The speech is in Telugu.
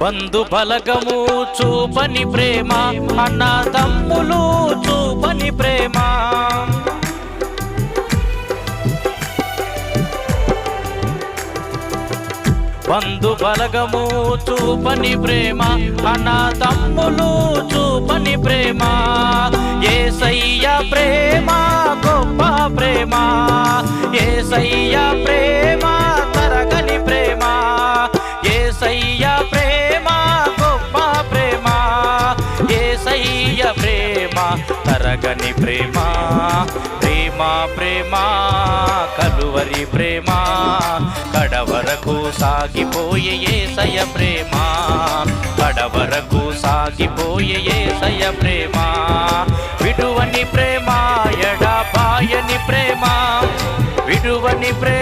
బంధు బలగము చూపని ప్రేమ, అన్నదమ్ములు చూపని ప్రేమ. బంధు బలగము చూపని ప్రేమ, అన్నదమ్ములు చూపని ప్రేమ. యేసయ్య ప్రేమ గొప్ప ప్రేమ, యేసయ్య ప్రేమ తరగని ప్రేమ, యేసయ్య ప్రేమ గొప్ప ప్రేమ, యేసయ్య ప్రేమ తరగని ప్రేమ. ప్రేమ ప్రేమ కలువరి ప్రేమ, కడవరకు సాగిపోయే యేసయ్య ప్రేమ, కడవరకు సాగిపోయే యేసయ్య ప్రేమ. విడువని ప్రేమ, ఎడబాయని ప్రేమ, విడువని ప్రేమ,